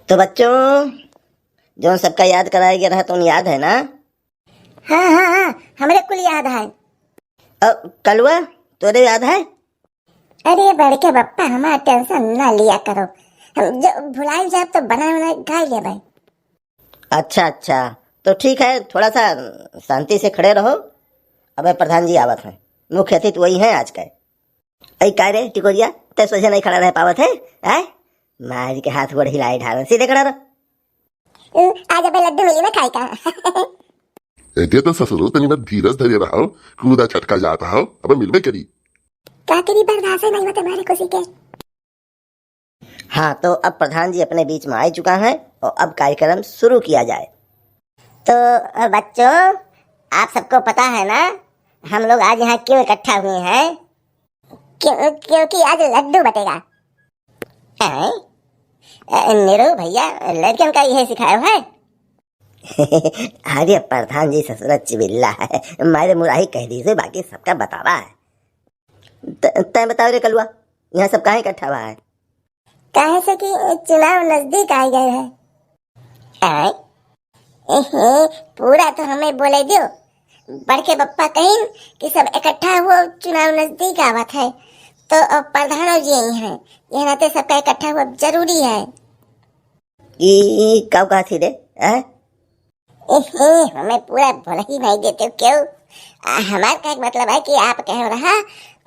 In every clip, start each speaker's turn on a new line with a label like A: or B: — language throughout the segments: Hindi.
A: तो बच्चों, जो सबका याद कराया गया रहा तो याद है ना?
B: हाँ हाँ हाँ, हमरे कुल याद है।
A: कलुआ, तोरे याद है?
B: अरे बड़के बप्पा, हमारा टेंशन ना लिया करो। हम जो भुलाई जाए तो बना बना गा ले भाई।
A: अच्छा अच्छा, तो ठीक है, थोड़ा सा शांति से खड़े रहो। अबे प्रधान जी आवत हैं, मुख्य अतिथि वही हैं आज के। ऐ का रे टिकोरिया, ते सोचे नहीं खड़ा रह पावत है? मार के हाथ गोड़ हिलाए ढाल, सीधे खड़ा रह।
B: आज अबे लड्डू मिली ना खाई का।
C: ते तो ससुरो तनी मत धीरज धरे रहो, कूदा छटका जाता हो, अब मिलवे करी।
B: क्या करी, बर्दाश्त नहीं होता हमारे खुशी के।
A: हाँ, तो अब प्रधान जी अपने बीच में आ चुका है और अब कार्यक्रम शुरू किया जाए।
B: तो बच्चों, आप सबको पता है ना हम लोग आज यहाँ क्यों इकट्ठा हुए हैं? क्योंकि आज लड्डू बटेगा। नीरू भैया, लड़कियों का यही सिखाया है।
A: अरे प्रधान जी ससुरा चिबिल्ला है, मारे मुराही कह दीजिए, बाकी सबका बतावा है। तय बताओ रे कलुआ, यहाँ सब कहाँ इकट्ठा हुआ है?
B: कहे से कि चुनाव नजदीक आ गए हैं। पूरा तो हमें बोले दो। बड़के बप्पा कहीं कि सब इकट्ठा हुआ, चुनाव नजदीक आवत है तो प्रधान जी यही हैं, ये नाते सबका इकट्ठा हुआ जरूरी है।
A: कब कहा थी रे?
B: हमें पूरा बोल ही नहीं देते क्यों? हमारा का मतलब है कि आप कह रहा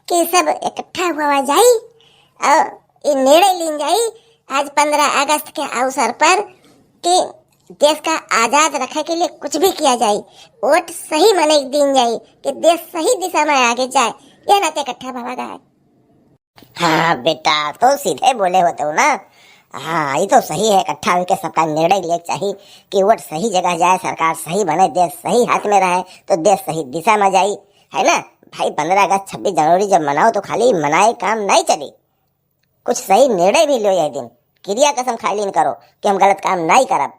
B: कि सब इकट्ठा हुआ जाए और ये निर्णय ली जाए आज 15 अगस्त के अवसर पर कि देश का आजाद रखने के लिए कुछ भी किया जाए, वोट सही माने दी जाए कि देश सही दिशा में आगे जाए, यह नाते इकट्ठा भागा है।
A: हाँ बेटा, तो सीधे बोले होते हो ना। हाँ, ये तो सही है, इकट्ठा होकर सबका निर्णय ले चाहिए कि वोट सही जगह जाए, सरकार सही बने, देश सही हाथ में रहे तो देश सही दिशा में जाए, है ना भाई? 15 अगस्त 26 जनवरी जब मनाओ तो खाली मनाए काम नहीं चले, कुछ सही निर्णय भी लो। यह दिन क्रिया कसम खाली न करो कि हम गलत काम नहीं करब।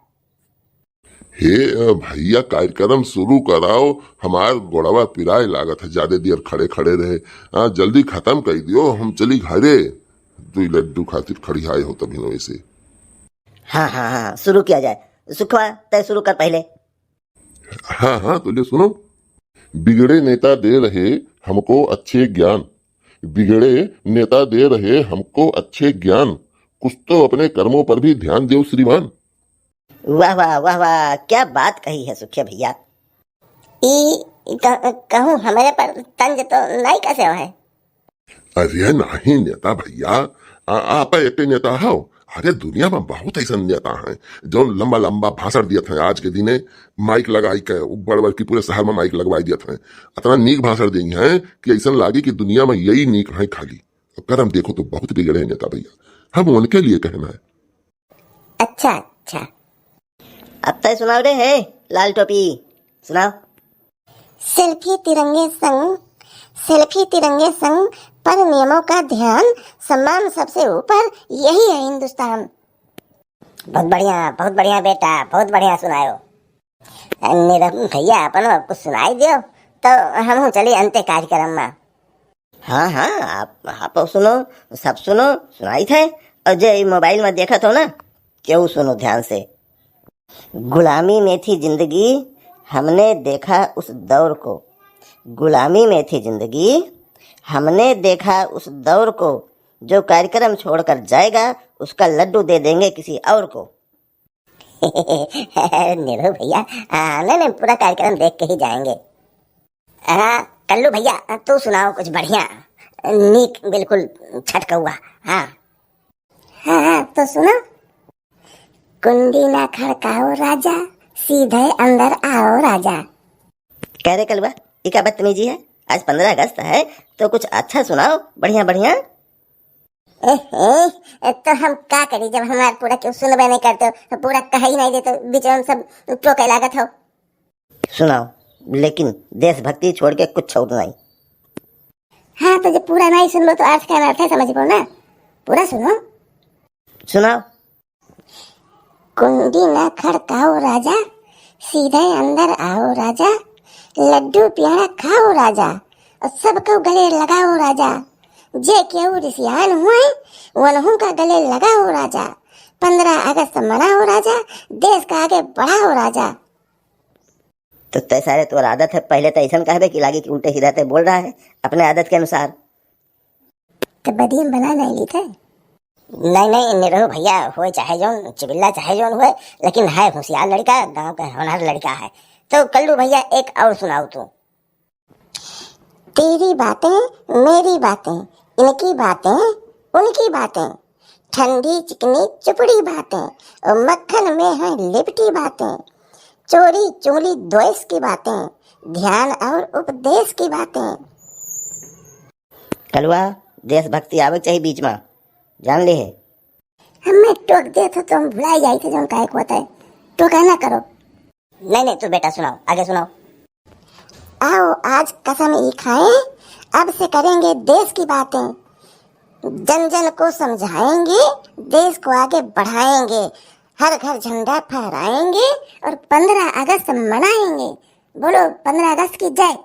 C: हे भैया, कार्यक्रम शुरू कराओ, हमार गोड़वा पिराए लागत है, ज्यादा देर खड़े खड़े रहे। जल्दी खत्म कर दियो, हम चली घरे। तू लड्डू खातिर खड़ी आए हो तभी नो इसे।
A: हाँ हाँ हाँ, शुरू किया जाए। सुखवा, तय शुरू कर पहले।
C: हाँ हाँ, तो ले सुनो। बिगड़े नेता दे रहे हमको अच्छे ज्ञान, बिगड़े नेता दे रहे हमको अच्छे ज्ञान, कुछ तो अपने कर्मों पर भी ध्यान दो श्रीमान।
A: वाह वाह वाह वाह, क्या बात कही है सुखिया भैया।
B: कहूँ हमारे पर तंज तो नहीं कसे है।
C: अरे नहीं नेता भैया, आप एक नेता हो। अरे दुनिया में बहुत ऐसा नेता हैं जो लंबा लंबा भाषण दिए थे। आज के दिने माइक लगाई के बड़ बड़ की पूरे शहर में माइक लगवाई दिए थे। इतना नीक भाषण दिए हैं कि ऐसा लागे कि दुनिया में यही नीक है खाली। कर्म देखो तो बहुत बिगड़े नेता भैया, हम उनके लिए कहना है।
B: अच्छा अच्छा,
A: अब तय सुनाओ रे है लाल टोपी, सुनाओ।
B: सेल्फी तिरंगे संग पर नियमों का ध्यान, सम्मान सबसे ऊपर, यही है हिंदुस्तान। बहुत बढ़िया बेटा, बहुत बढ़िया सुनायो। भैया अपन कुछ सुनाई दियो तो हम चले अंत्य कार्यक्रम में।
A: हाँ हाँ, आप सुनो, सब सुनो, सुनाई थे। और जो मोबाइल में देखा तो ना, क्यों सुनो ध्यान से। गुलामी में थी जिंदगी, हमने देखा उस दौर को। गुलामी में थी जिंदगी, हमने देखा उस दौर को। जो कार्यक्रम छोड़कर जाएगा उसका लड्डू दे देंगे किसी और को।
B: नीरू भैया, नहीं पूरा कार्यक्रम देख के ही जाएंगे। कल्लू भैया, तू सुनाओ कुछ बढ़िया नीक, बिल्कुल छटका हुआ। हाँ हाँ, तो सुनो। कुंडी ना खड़काओ राजा, सीधे अंदर आओ राजा।
A: कह रहे कलवा, ये क्या बदतमीजी है? आज 15 अगस्त है तो कुछ अच्छा सुनाओ, बढ़िया बढ़िया।
B: तो हम क्या करी जब हमारा पूरा क्यों सुनबे नहीं करते, तो पूरा कह ही नहीं देते, बीच में सब टोके लागत हो।
A: सुनाओ, लेकिन देशभक्ति छोड़ के कुछ छोड़ नहीं।
B: हाँ, तो जब पूरा नहीं सुन लो तो अर्थ का अर्थ है, समझ पाओ ना। पूरा सुनो।
A: सुनाओ।
B: कुंडी ना खड़काओ राजा, सीधे अंदर आओ राजा, लड्डू प्यारा खाओ राजा, और सबको गले लगाओ राजा। जे केहू रिसियान हुए वनहू का गले लगाओ राजा, 15 अगस्त मनाओ राजा, देश का आगे बढ़ाओ राजा।
A: तो तय सारे तोर आदत है पहले तो ऐसा कहबे कि लागे कि उल्टे सीधा ते बोल रहा है अपने आदत के अनुसार।
B: तो बदियम बना नहीं ली थे। नहीं नहीं निरहु भैया, हो चाहे जौन चिबिल्ला चाहे जौन हुए, लेकिन है होशियार लड़का, गांव का होनहार लड़का है। तो कल्लू भैया एक और सुनाओ तू। तेरी बातें मेरी बातें, इनकी बातें उनकी बातें, ठंडी चिकनी चुपड़ी बातें, और मक्खन में है लिपटी बातें, चोरी चोली द्वेष की बातें, ध्यान और उपदेश की बातें।
A: कलुआ देशभक्ति आवे चाहिए बीच में, जान ले है।
B: हमें टोक दे तो हम भुला जाए थे जो काहे को होता है, टोका ना करो। नहीं नहीं तू बेटा सुनाओ, आगे सुनाओ। आओ आज कसम ही खाएं, अब से करेंगे देश की बातें, जन जन को समझाएंगे, देश को आगे बढ़ाएंगे, हर घर झंडा फहराएंगे और 15 अगस्त मनाएंगे। बोलो 15 अगस्त की जय।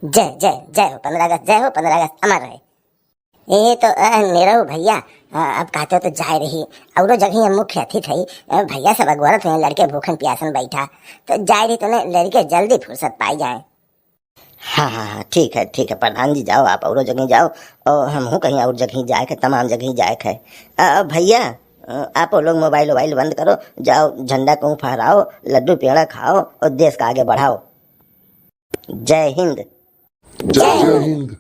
B: जय जय जय हो 15 अगस्त, जय हो 15 अगस्त अमर रहे। ये तो निरहु भैया, अब कहते हो तो जाए रही और जगह मुख्य अतिथि थी भैया, सब अगवरत हुए, लड़के भूखन प्यासन बैठा, तो जाए रही तो लड़के जल्दी फुर्सत पाई जाए।
A: हाँ ठीक है प्रधान जी, जाओ आप और जगह जाओ, और हम हूँ कहीं और जगह जाए के, तमाम जगह जाए है। भैया आप लोग मोबाइल वोबाइल बंद करो, जाओ झंडा को फहराओ, लड्डू पेड़ा खाओ और देश का आगे बढ़ाओ। जय हिंद।
C: जय हिंद।